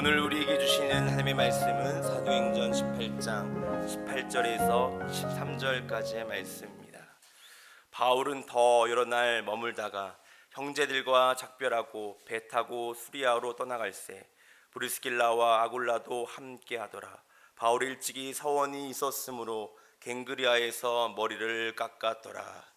오늘 우리에게 주시는 하나님의 말씀은 사도행전 18장 18절에서 13절까지의 말씀입니다. 바울은 더 여러 날 머물다가 형제들과 작별하고 배 타고 수리아로 떠나갈새 브리스길라와 아굴라도 함께 하더라. 바울이 일찍이 서원이 있었으므로 갱그리아에서 머리를 깎았더라.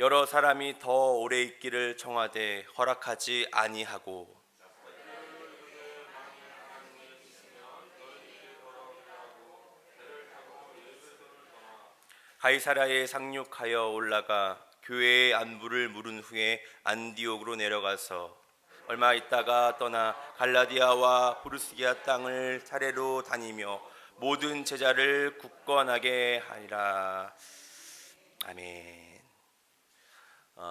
여러 사람이 더 오래 있기를 청하되 허락하지 아니하고 가이사랴에 상륙하여 올라가 교회의 안부를 물은 후에 안디옥으로 내려가서 얼마 있다가 떠나 갈라디아와 부르스기아 땅을 차례로 다니며 모든 제자를 굳건하게 하리라. 아멘.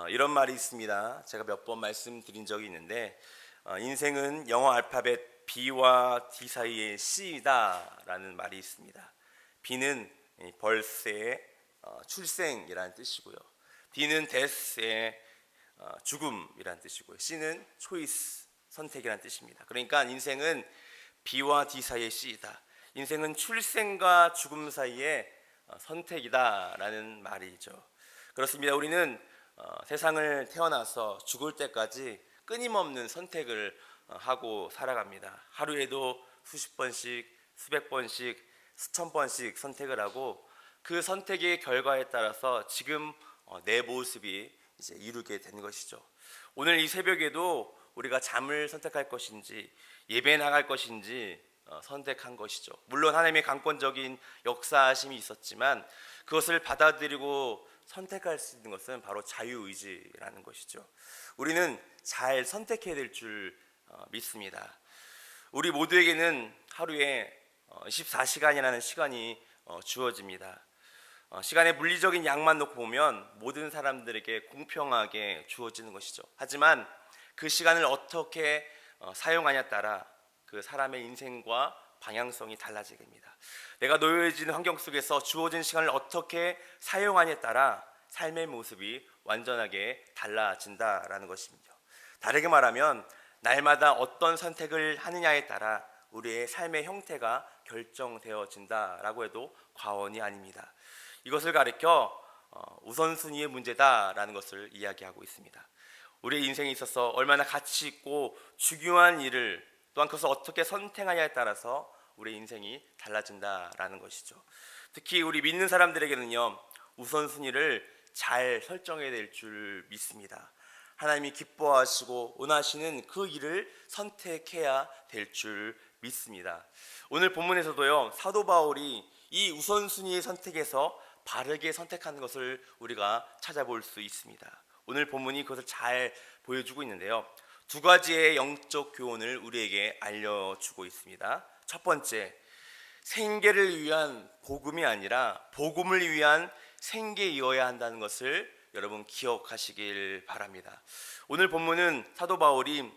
이런 말이 있습니다. 제가 몇 번 말씀드린 적이 있는데 인생은 영어 알파벳 B와 D 사이의 C다라는 말이 있습니다. B는 벌스의 출생이라는 뜻이고요. D는 데스의 죽음이라는 뜻이고요. C는 초이스, 선택이라는 뜻입니다. 그러니까 인생은 B와 D 사이의 C이다. 인생은 출생과 죽음 사이의 선택이다라는 말이죠. 그렇습니다. 우리는 세상을 태어나서 죽을 때까지 끊임없는 선택을 하고 살아갑니다. 하루에도 수십 번씩, 수백 번씩, 수천 번씩 선택을 하고 그 선택의 결과에 따라서 지금 내 모습이 이제 이루게 된 것이죠. 오늘 이 새벽에도 우리가 잠을 선택할 것인지 예배 나갈 것인지 선택한 것이죠. 물론 하나님의 강권적인 역사하심이 있었지만 그것을 받아들이고 선택할 수 있는 것은 바로 자유의지라는 것이죠. 우리는 잘 선택해야 될 줄 믿습니다. 우리 모두에게는 하루에 24시간이라는 시간이 주어집니다. 시간의 물리적인 양만 놓고 보면 모든 사람들에게 공평하게 주어지는 것이죠. 하지만 그 시간을 어떻게 사용하냐에 따라 그 사람의 인생과 방향성이 달라지게 됩니다. 내가 놓여진 환경 속에서 주어진 시간을 어떻게 사용하냐에 따라 삶의 모습이 완전하게 달라진다라는 것입니다. 다르게 말하면 날마다 어떤 선택을 하느냐에 따라 우리의 삶의 형태가 결정되어진다라고 해도 과언이 아닙니다. 이것을 가리켜 우선순위의 문제다라는 것을 이야기하고 있습니다. 우리의 인생에 있어서 얼마나 가치 있고 중요한 일을 또한 그것을 어떻게 선택하냐에 따라서 우리의 인생이 달라진다라는 것이죠. 특히 우리 믿는 사람들에게는요, 우선순위를 잘 설정해야 될 줄 믿습니다. 하나님이 기뻐하시고 원하시는 그 일을 선택해야 될 줄 믿습니다. 오늘 본문에서도요, 사도 바울이 이 우선순위의 선택에서 바르게 선택하는 것을 우리가 찾아볼 수 있습니다. 오늘 본문이 그것을 잘 보여주고 있는데요, 두 가지의 영적 교훈을 우리에게 알려주고 있습니다. 첫 번째, 생계를 위한 복음이 아니라 복음을 위한 생계이어야 한다는 것을 여러분 기억하시길 바랍니다. 오늘 본문은 사도 바울이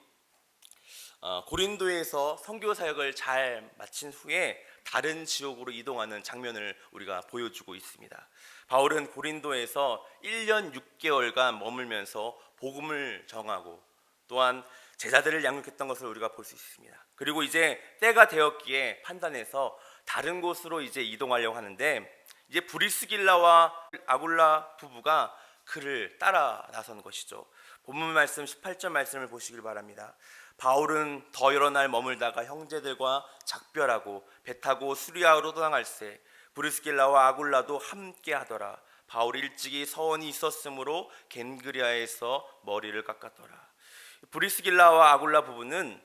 고린도에서 선교 사역을 잘 마친 후에 다른 지역으로 이동하는 장면을 우리가 보여주고 있습니다. 바울은 고린도에서 1년 6개월간 머물면서 복음을 전하고 또한 제자들을 양육했던 것을 우리가 볼 수 있습니다. 그리고 이제 때가 되었기에 판단해서 다른 곳으로 이제 이동하려고 하는데 이제 브리스길라와 아굴라 부부가 그를 따라 나선 것이죠. 본문 말씀 18절 말씀을 보시길 바랍니다. 바울은 더 여러 날 머물다가 형제들과 작별하고 배 타고 수리아로 떠나갈새 브리스길라와 아굴라도 함께 하더라. 바울이 일찍이 서원이 있었으므로 겐그리아에서 머리를 깎았더라. 브리스길라와 아굴라 부부는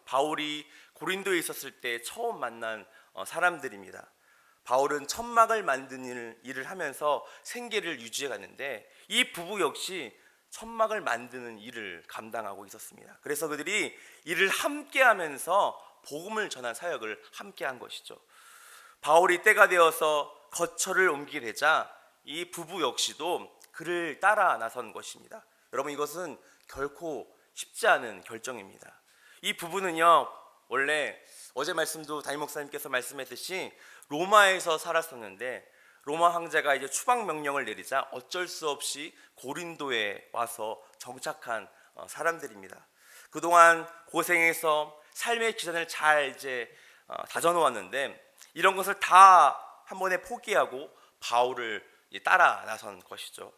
바울이 고린도에 있었을 때 처음 만난 사람들입니다. 바울은 천막을 만드는 일을 하면서 생계를 유지해 갔는데 이 부부 역시 천막을 만드는 일을 감당하고 있었습니다. 그래서 그들이 일을 함께 하면서 복음을 전한 사역을 함께 한 것이죠. 바울이 때가 되어서 거처를 옮기게 되자 이 부부 역시도 그를 따라 나선 것입니다. 여러분, 이것은 결코 쉽지 않은 결정입니다. 이 부부는요, 원래 어제 말씀도 담임 목사님께서 말씀했듯이 로마에서 살았었는데 로마 황제가 이제 추방 명령을 내리자 어쩔 수 없이 고린도에 와서 정착한 사람들입니다. 그동안 고생해서 삶의 기반을 잘 이제 다져놓았는데 이런 것을 다 한 번에 포기하고 바울을 따라 나선 것이죠.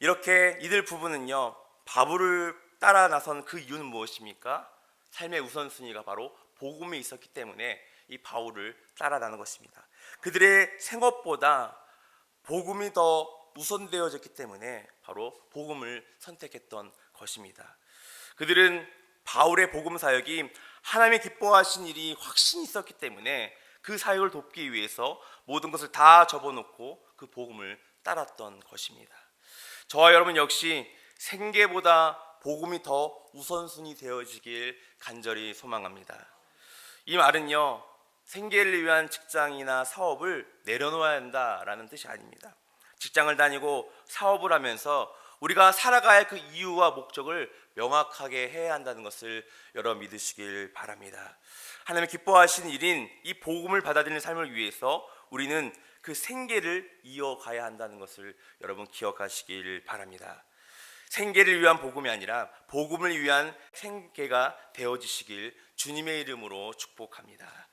이렇게 이들 부부는요, 바울을 따라 나선 그 이유는 무엇입니까? 삶의 우선순위가 바로 복음이 있었기 때문에 이 바울을 따라 나는 것입니다. 그들의 생업보다 복음이 더 우선되어졌기 때문에 바로 복음을 선택했던 것입니다. 그들은 바울의 복음 사역이 하나님의 기뻐하신 일이 확신이 있었기 때문에 그 사역을 돕기 위해서 모든 것을 다 접어놓고 그 복음을 따랐던 것입니다. 저와 여러분 역시 생계보다 복음이 더 우선순위 되어지길 간절히 소망합니다. 이 말은요, 생계를 위한 직장이나 사업을 내려놓아야 한다라는 뜻이 아닙니다. 직장을 다니고 사업을 하면서 우리가 살아가야 할 그 이유와 목적을 명확하게 해야 한다는 것을 여러분 믿으시길 바랍니다. 하나님의 기뻐하신 일인 이 복음을 받아들이는 삶을 위해서 우리는 그 생계를 이어가야 한다는 것을 여러분 기억하시길 바랍니다. 생계를 위한 복음이 아니라 복음을 위한 생계가 되어지시길 주님의 이름으로 축복합니다.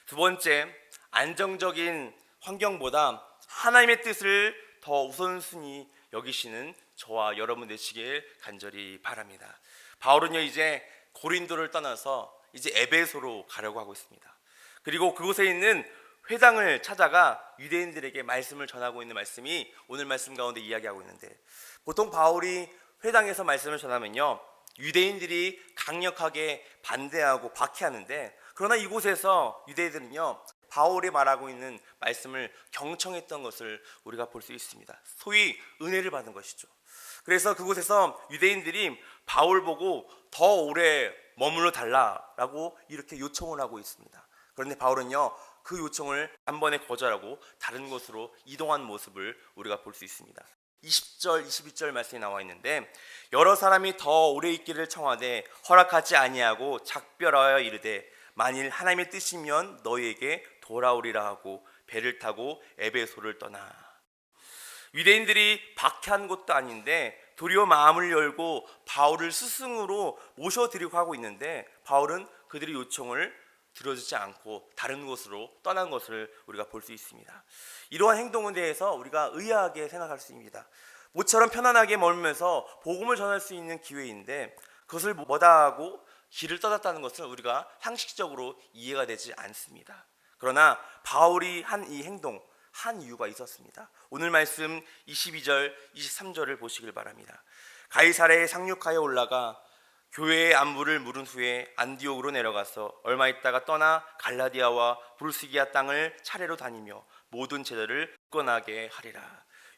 두 번째, 안정적인 환경보다 하나님의 뜻을 더 우선순위 여기시는 저와 여러분 되시길 간절히 바랍니다. 바울은요, 이제 고린도를 떠나서 이제 에베소로 가려고 하고 있습니다. 그리고 그곳에 있는 회당을 찾아가 유대인들에게 말씀을 전하고 있는 말씀이 오늘 말씀 가운데 이야기하고 있는데, 보통 바울이 회당에서 말씀을 전하면요, 유대인들이 강력하게 반대하고 박해하는데, 그러나 이곳에서 유대인들은요, 바울이 말하고 있는 말씀을 경청했던 것을 우리가 볼 수 있습니다. 소위 은혜를 받은 것이죠. 그래서 그곳에서 유대인들이 바울 보고 더 오래 머물러 달라라고 이렇게 요청을 하고 있습니다. 그런데 바울은요, 그 요청을 한 번에 거절하고 다른 곳으로 이동한 모습을 우리가 볼 수 있습니다. 20절, 22절 말씀이 나와 있는데, 여러 사람이 더 오래 있기를 청하되 허락하지 아니하고 작별하여 이르되 만일 하나님의 뜻이면 너희에게 돌아오리라 하고 배를 타고 에베소를 떠나. 유대인들이 박해한 것도 아닌데 도리어 마음을 열고 바울을 스승으로 모셔드리고 하고 있는데, 바울은 그들의 요청을 들어주지 않고 다른 곳으로 떠난 것을 우리가 볼 수 있습니다. 이러한 행동에 대해서 우리가 의아하게 생각할 수 있습니다. 모처럼 편안하게 머물면서 복음을 전할 수 있는 기회인데 그것을 머다하고 길을 떠났다는 것은 우리가 상식적으로 이해가 되지 않습니다. 그러나 바울이 한 이 행동, 한 이유가 있었습니다. 오늘 말씀 22절, 23절을 보시길 바랍니다. 가이사랴에 상륙하여 올라가 교회의 안부를 물은 후에 안디옥으로 내려가서 얼마 있다가 떠나 갈라디아와 브루시기아 땅을 차례로 다니며 모든 제자를 굳건하게 하리라.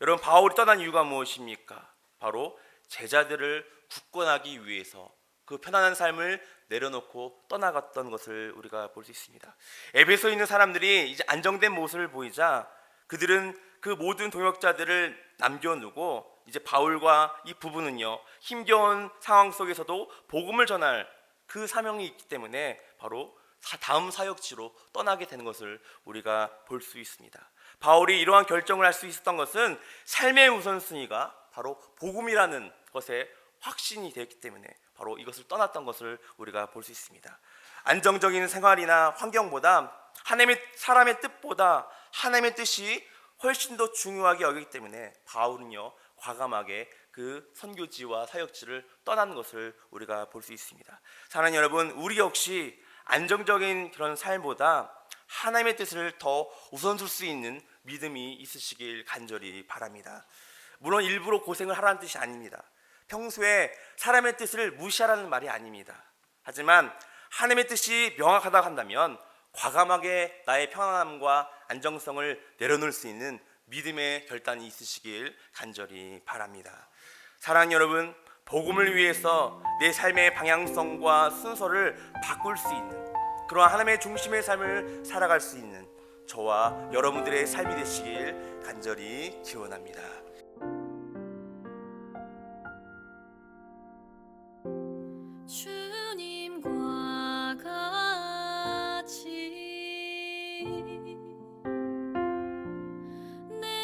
여러분, 바울이 떠난 이유가 무엇입니까? 바로 제자들을 굳건하기 위해서 그 편안한 삶을 내려놓고 떠나갔던 것을 우리가 볼 수 있습니다. 에베소에 있는 사람들이 이제 안정된 모습을 보이자 그들은 그 모든 동역자들을 남겨두고 이제 바울과 이 부부는요, 힘겨운 상황 속에서도 복음을 전할 그 사명이 있기 때문에 바로 다음 사역지로 떠나게 되는 것을 우리가 볼 수 있습니다. 바울이 이러한 결정을 할 수 있었던 것은 삶의 우선순위가 바로 복음이라는 것에 확신이 되었기 때문에 바로 이것을 떠났던 것을 우리가 볼 수 있습니다. 안정적인 생활이나 환경보다 사람의 뜻보다 하나님의 뜻이 훨씬 더 중요하게 여기기 때문에 바울은요, 과감하게 그 선교지와 사역지를 떠나는 것을 우리가 볼 수 있습니다. 사랑하는 여러분, 우리 역시 안정적인 그런 삶보다 하나님의 뜻을 더 우선 둘 수 있는 믿음이 있으시길 간절히 바랍니다. 물론 일부러 고생을 하라는 뜻이 아닙니다. 평소에 사람의 뜻을 무시하라는 말이 아닙니다. 하지만 하나님의 뜻이 명확하다고 한다면 과감하게 나의 편안함과 안정성을 내려놓을 수 있는 믿음의 결단이 있으시길 간절히 바랍니다. 사랑하는 여러분, 복음을 위해서 내 삶의 방향성과 순서를 바꿀 수 있는 그러한 하나님의 중심의 삶을 살아갈 수 있는 저와 여러분들의 삶이 되시길 간절히 기원합니다. 주님과 같이 내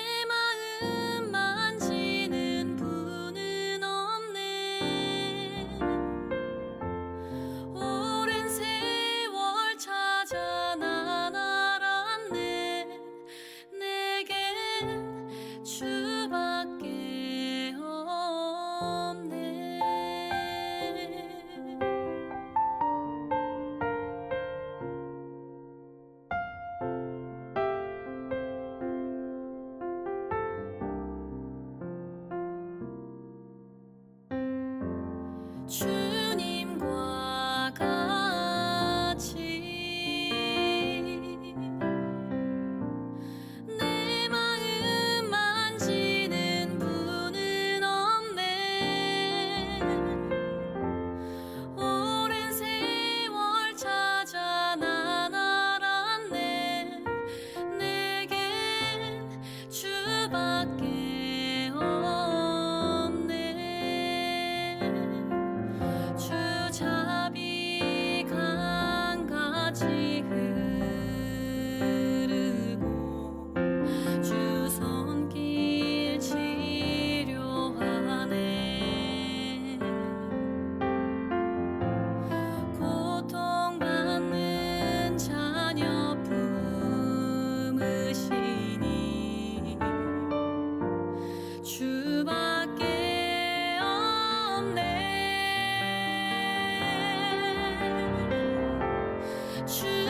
去